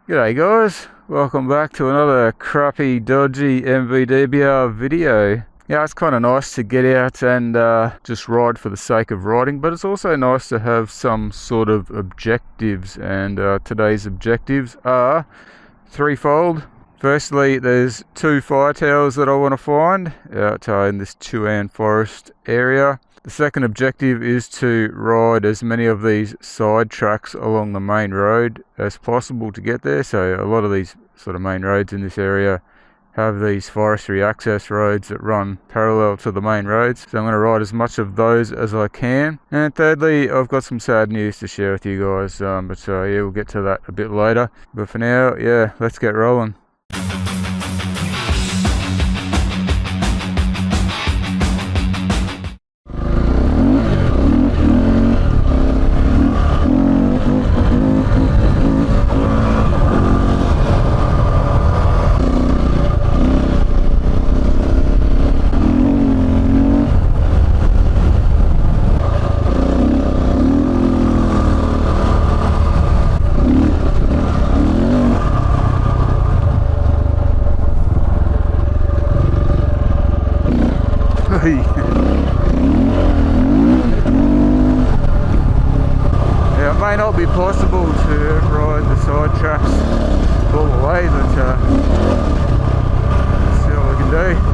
G'day guys, welcome back to another crappy, dodgy MVDBR video. Yeah, it's kind of nice to get out and just ride for the sake of riding, but it's also nice to have some sort of objectives, and today's objectives are threefold. Firstly, there's 2 fire towers that I want to find out in this Chuan forest area. The second objective is to ride as many of these side tracks along the main road as possible to get there. So a lot of these sort of main roads in this area have these forestry access roads that run parallel to the main roads. So I'm going to ride as much of those as I can. And thirdly, I've got some sad news to share with you guys. Yeah, we'll get to that a bit later. But for now, yeah, let's get rolling. Yeah, it may not be possible to ride the side tracks all the way, but let's see what we can do.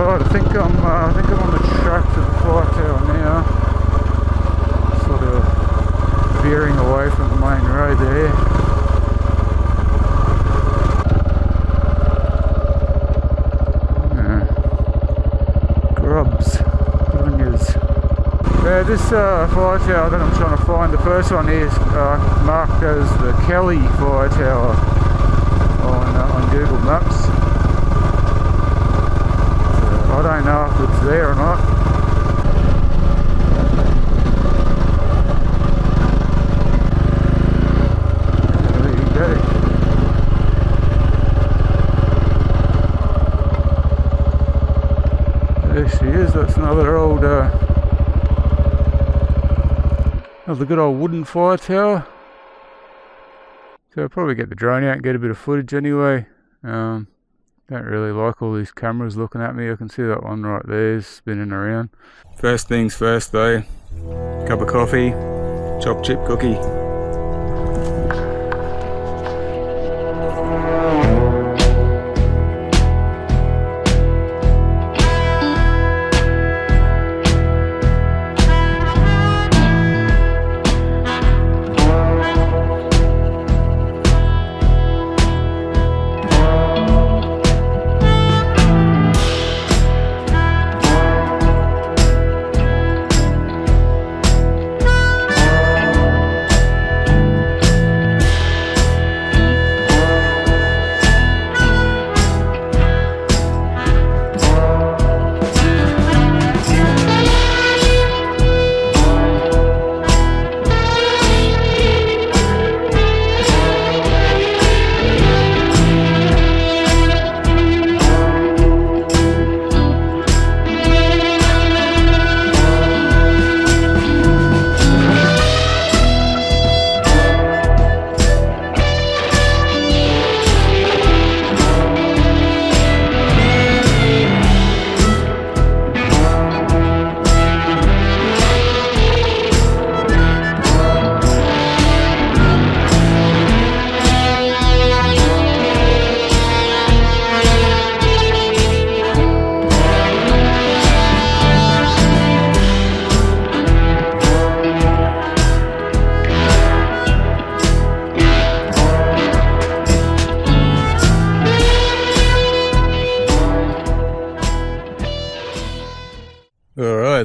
I think I'm on the track to the fire tower now, sort of veering away from the main road there. Grubs, onions. Yeah, this fire tower that I'm trying to find, the first one is marked as the Kelly fire tower on Google Maps. I don't know if it's there or not. There you go. There she is. That's another old, another good old wooden fire tower. So I'll probably get the drone out and get a bit of footage anyway. Don't really like all these cameras looking at me. I can see that one right there is spinning around. First things first though, cup of coffee, chopped chip cookie.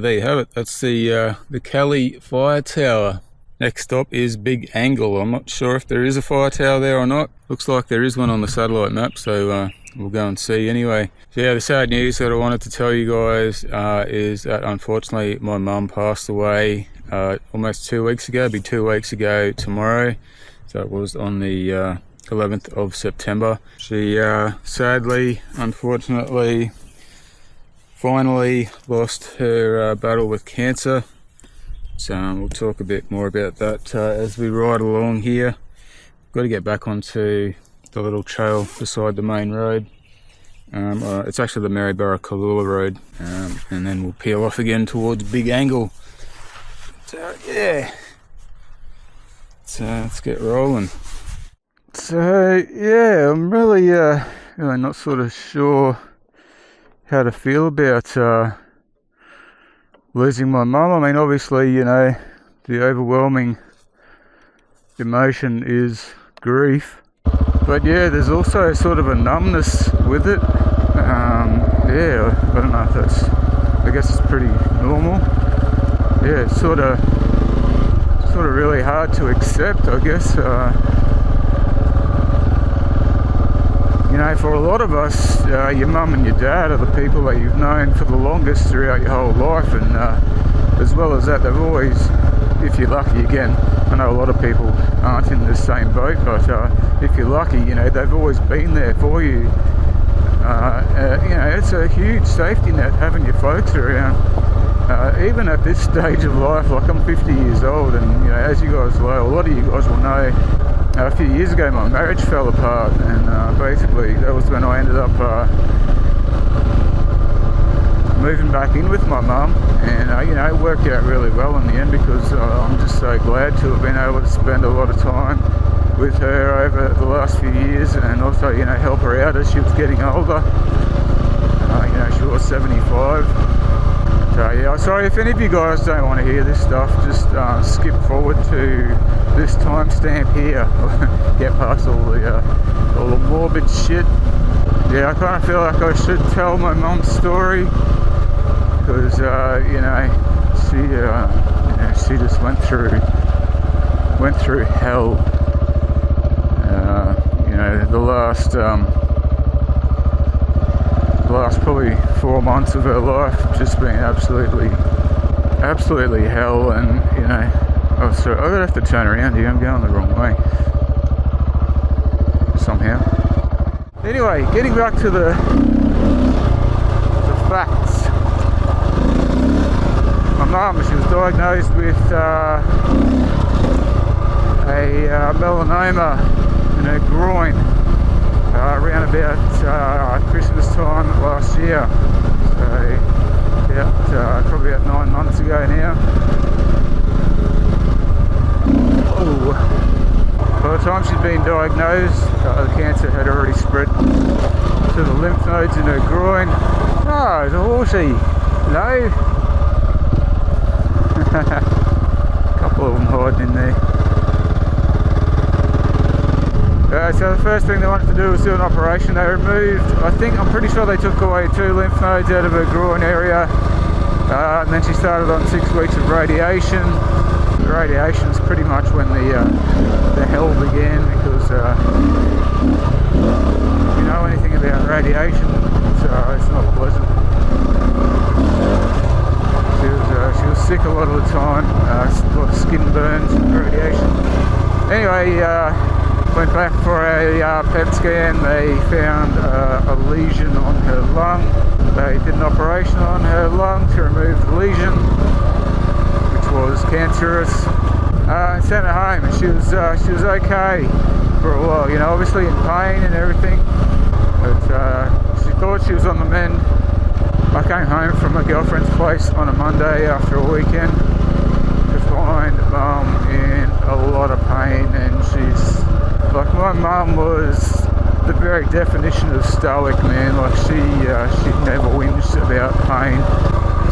there you have it. That's the Cali fire tower. Next stop is Big Angle. I'm not sure if there is a fire tower there or not. Looks like there is one on the satellite map, so we'll go and see anyway. So yeah, the sad news that I wanted to tell you guys is that unfortunately my mum passed away almost 2 weeks ago. It'll be 2 weeks ago tomorrow. So it was on the 11th of September. She sadly, unfortunately, finally lost her battle with cancer. So we'll talk a bit more about that as we ride along here. Got to get back onto the little trail beside the main road. It's actually the Maryborough Kalula road, and then we'll peel off again towards Big Angle. So yeah, let's get rolling. So yeah, I'm really not sort of sure how to feel about losing my mum. I mean, obviously, you know, the overwhelming emotion is grief, but yeah, there's also sort of a numbness with it. Yeah, I don't know if that's, I guess it's pretty normal. Yeah, it's sort of really hard to accept, I guess. You know, for a lot of us, your mum and your dad are the people that you've known for the longest throughout your whole life, and as well as that, they've always, if you're lucky, again, I know a lot of people aren't in the same boat, but if you're lucky, you know, they've always been there for you. You know, it's a huge safety net having your folks around. Even at this stage of life, like I'm 50 years old, and you know, as you guys know, a lot of you guys will know, a few years ago my marriage fell apart, and basically that was when I ended up moving back in with my mum, and you know, it worked out really well in the end, because I'm just so glad to have been able to spend a lot of time with her over the last few years, and also, you know, help her out as she was getting older. You know, she was 75. So yeah, sorry if any of you guys don't want to hear this stuff, just skip forward to this timestamp here. Get past all the morbid shit. Yeah, I kind of feel like I should tell my mum's story, because you know, she just went through hell. You know, the last probably 4 months of her life just been absolutely hell. And you know, oh sorry, I'm gonna have to turn around here, I'm going the wrong way somehow. Anyway, getting back to the facts. My mum, she was diagnosed with a melanoma in her groin around about Christmas time last year. So probably about 9 months ago now. Oh. By the time she'd been diagnosed, the cancer had already spread to the lymph nodes in her groin. Oh, it's a horsey. No. A couple of them hiding in there. So the first thing they wanted to do was do an operation. They removed, I'm pretty sure they took away 2 lymph nodes out of her groin area, and then she started on 6 weeks of radiation. The radiation is pretty much when the hell began, because if you know anything about radiation, it's not pleasant. She was sick a lot of the time, a lot of skin burns and radiation. Anyway, went back for a PET scan. They found a lesion on her lung. They did an operation on her lung to remove the lesion, which was cancerous, and sent her home. And she was okay for a while, you know, obviously in pain and everything, but she thought she was on the mend. I came home from my girlfriend's place on a Monday after a weekend to find Mum in a lot of pain, and she's like, my mum was the very definition of stoic, man. Like she never whinged about pain.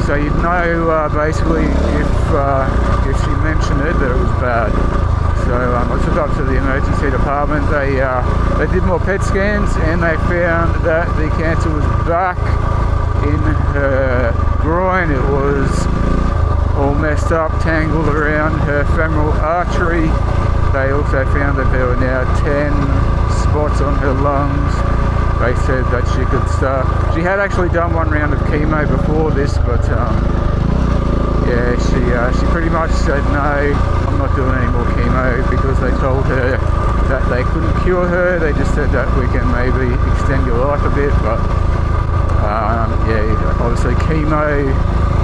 So you'd know basically if she mentioned it that it was bad. So I took up to the emergency department. They did more PET scans, and they found that the cancer was back in her groin. It was all messed up, tangled around her femoral artery. They also found that there were now 10 spots on her lungs. They said that she could start. She had actually done one round of chemo before this, but yeah, she pretty much said, no, I'm not doing any more chemo, because they told her that they couldn't cure her. They just said that we can maybe extend your life a bit, but yeah, obviously chemo,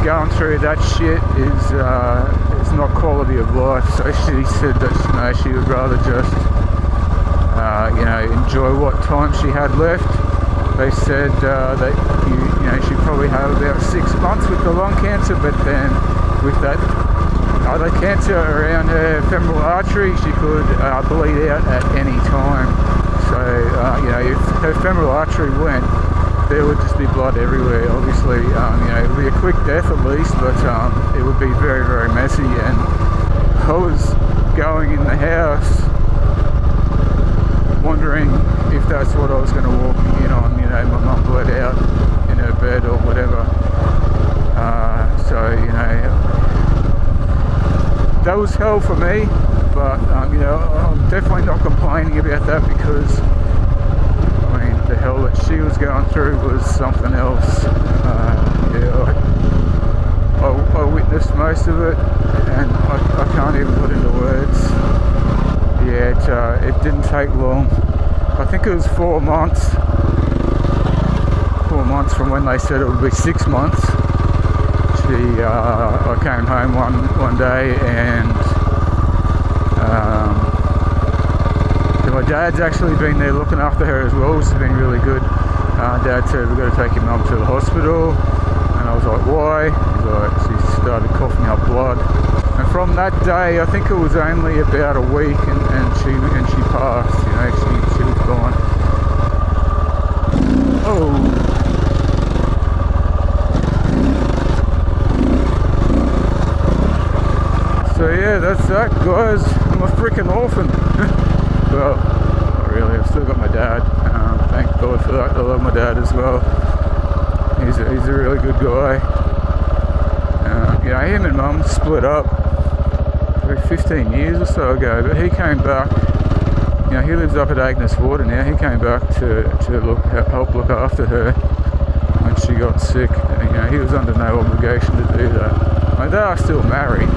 going through that shit is not quality of life. So she said that, you know, she would rather just you know, enjoy what time she had left. They said that you know, she'd probably have about 6 months with the lung cancer, but then with that other cancer around her femoral artery, she could bleed out at any time. So you know, if her femoral artery went, there would just be blood everywhere. Obviously, you know, it would be a quick death at least, but it would be very, very messy. And I was going in the house wondering if that's what I was going to walk in on. You know, my mum bled out in her bed or whatever. So, you know, that was hell for me, but you know, I'm definitely not complaining about that, because the hell that she was going through was something else. Yeah, I witnessed most of it, and I can't even put into words. Yeah, it didn't take long. I think it was 4 months. 4 months from when they said it would be 6 months. I came home one day, and my dad's actually been there looking after her as well, which has been really good. Dad said, we've got to take your mum to the hospital, and I was like, why? He's like, she started coughing up blood. And from that day, I think it was only about a week, and she passed. You know, she was gone. Oh. So yeah, that's that, guys. I'm a freaking orphan. Well, not really. I've still got my dad. Thank God for that. I love my dad as well. He's a really good guy. You know, him and mum split up 15 years or so ago, but he came back. You know, he lives up at Agnes Water now. He came back to help look after her when she got sick. You know, he was under no obligation to do that. They are still married.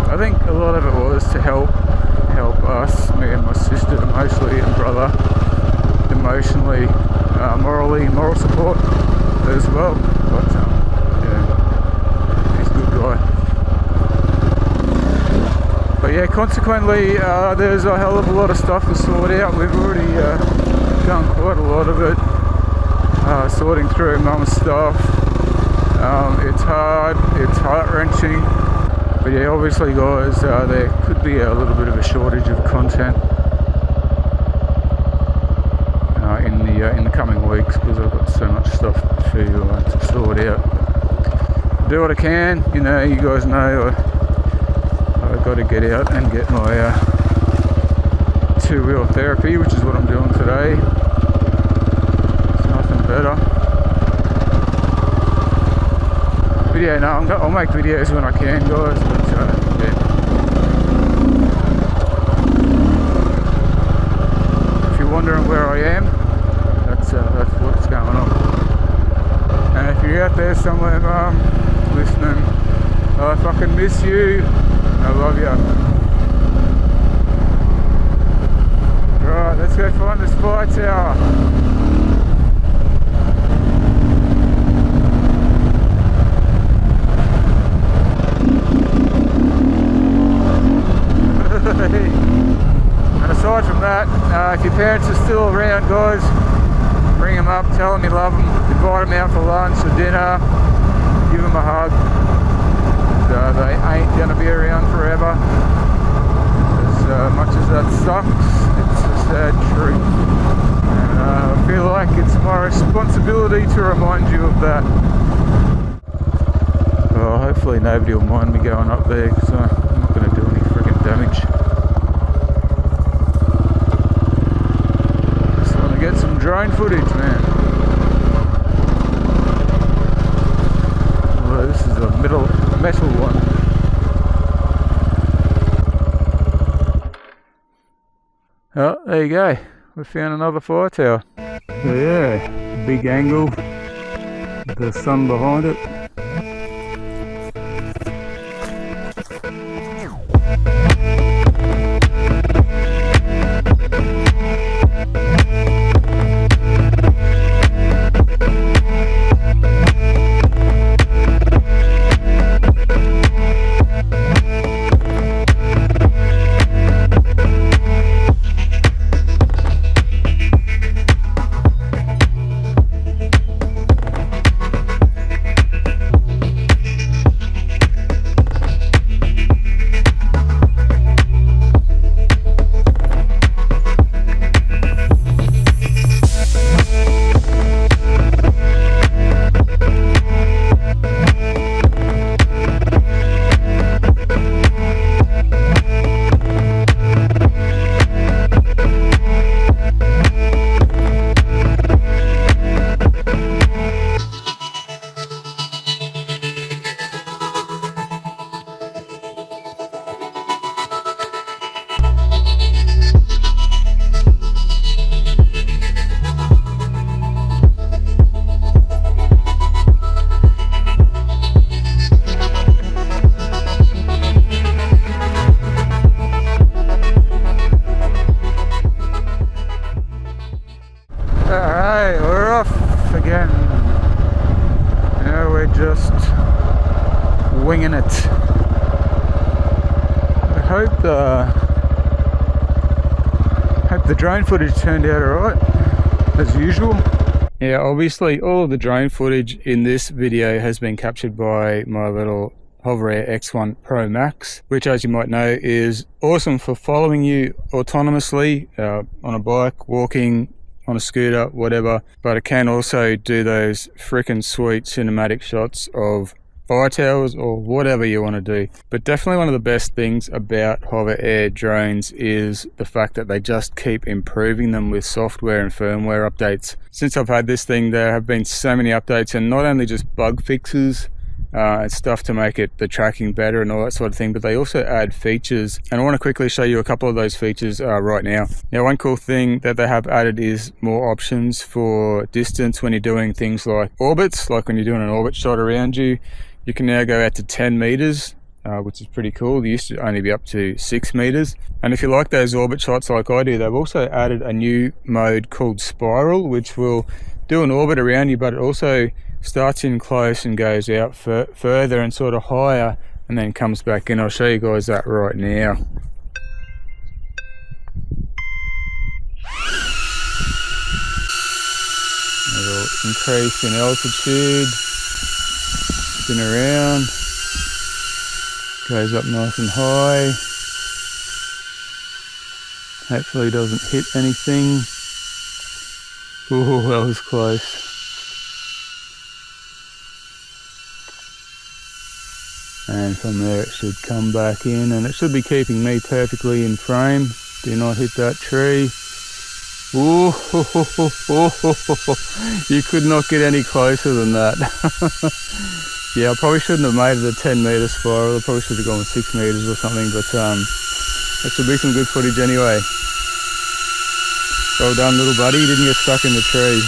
I think a lot of it was to help us, me and my sister mostly, and brother, emotionally, moral support as well. But yeah, he's a good guy. But yeah, consequently, there's a hell of a lot of stuff to sort out. We've already done quite a lot of it, sorting through mum's stuff. It's hard, it's heart-wrenching. But yeah, obviously guys, there could be a little bit of a shortage of content in the coming weeks, because I've got so much stuff to sort out. Do what I can, you know, you guys know I've got to get out and get my 2-wheel therapy, which is what I'm doing today. It's nothing better. But yeah, no, I'll make videos when I can, guys. But yeah. If you're wondering where I am, that's what's going on. And if you're out there somewhere, Mum, listening, I fucking miss you. I love you. Right, let's go find the spy tower. And aside from that, if your parents are still around, guys, bring them up, tell them you love them, invite them out for lunch or dinner, give them a hug. They ain't going to be around forever. As much as that sucks, it's a sad truth. And I feel like it's my responsibility to remind you of that. Well, hopefully nobody will mind me going up there, because I'm not going to do any friggin' damage. drone footage, man. Well, this is a metal one. Oh, there you go. We found another fire tower. So yeah, big angle, the sun behind it. Alright, we're off again. Now we're just winging it. I hope the drone footage turned out alright, as usual. Yeah, obviously all of the drone footage in this video has been captured by my little HOVERAir X1 ProMax, which, as you might know, is awesome for following you autonomously on a bike, walking, on a scooter, whatever, but it can also do those freaking sweet cinematic shots of fire towers or whatever you want to do. But definitely one of the best things about HOVERAir drones is the fact that they just keep improving them with software and firmware updates. Since I've had this thing, there have been so many updates, and not only just bug fixes and stuff to make the tracking better and all that sort of thing, but they also add features, and I want to quickly show you a couple of those features right now. Now, one cool thing that they have added is more options for distance when you're doing things like orbits, like when you're doing an orbit shot around you. You can now go out to 10 meters, which is pretty cool. They used to only be up to 6 meters. And if you like those orbit shots like I do, they've also added a new mode called Spiral, which will do an orbit around you, but it also starts in close and goes out further and sort of higher, and then comes back in. I'll show you guys that right now. It'll increase in altitude, spin around, goes up nice and high. Hopefully doesn't hit anything. Oh, that was close. And from there it should come back in, and it should be keeping me perfectly in frame. Do not hit that tree. Ooh, you could not get any closer than that. Yeah, I probably shouldn't have made it a 10 meter spiral. I probably should have gone 6 meters or something, but that should be some good footage anyway. Well done, little buddy, you didn't get stuck in the tree.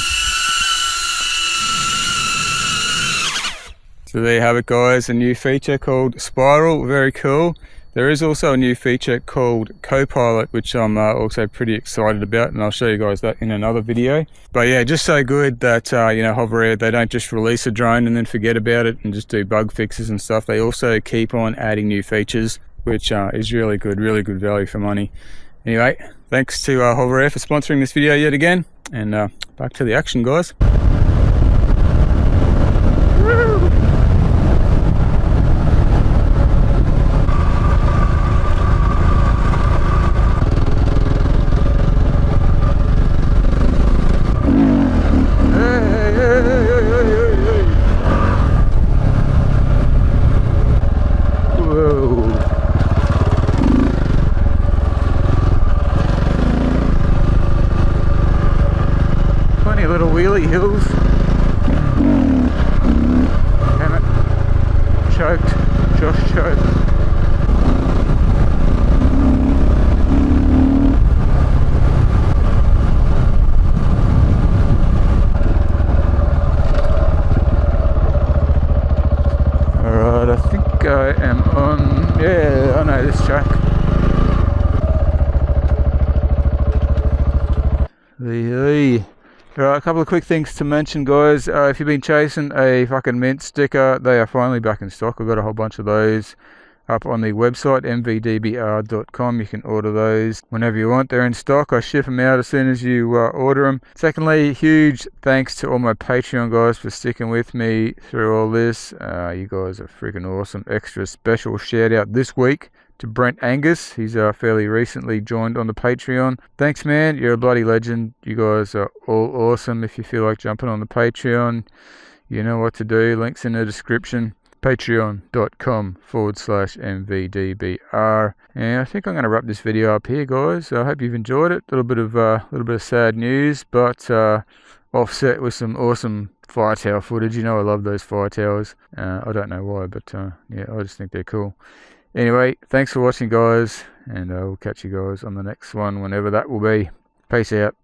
So there you have it, guys, a new feature called Spiral, very cool. There is also a new feature called Copilot, which I'm also pretty excited about, and I'll show you guys that in another video. But yeah, just so good that you know, HOVERAir, they don't just release a drone and then forget about it and just do bug fixes and stuff. They also keep on adding new features, which is really good value for money. Anyway, thanks to HOVERAir for sponsoring this video yet again, and back to the action, guys. tiny little wheelie hills. Damn it. Choked. Josh choked. Alright, I think I am on... Yeah, I know this track. Alright, a couple of quick things to mention, guys. If you've been chasing a fucking mint sticker, they are finally back in stock. I've got a whole bunch of those up on the website, MVDBR.com. You can order those whenever you want. They're in stock. I ship them out as soon as you order them. Secondly, huge thanks to all my Patreon guys for sticking with me through all this. You guys are freaking awesome. Extra special shout out this week to Brent Angus. He's fairly recently joined on the Patreon. Thanks, man. You're a bloody legend. You guys are all awesome. If you feel like jumping on the Patreon, you know what to do. Links in the description. Patreon.com/MVDBR. And I think I'm going to wrap this video up here, guys. I hope you've enjoyed it. A little bit of sad news, but offset with some awesome fire tower footage. You know I love those fire towers. I don't know why, but yeah, I just think they're cool. Anyway, thanks for watching, guys, and I will catch you guys on the next one, whenever that will be. Peace out.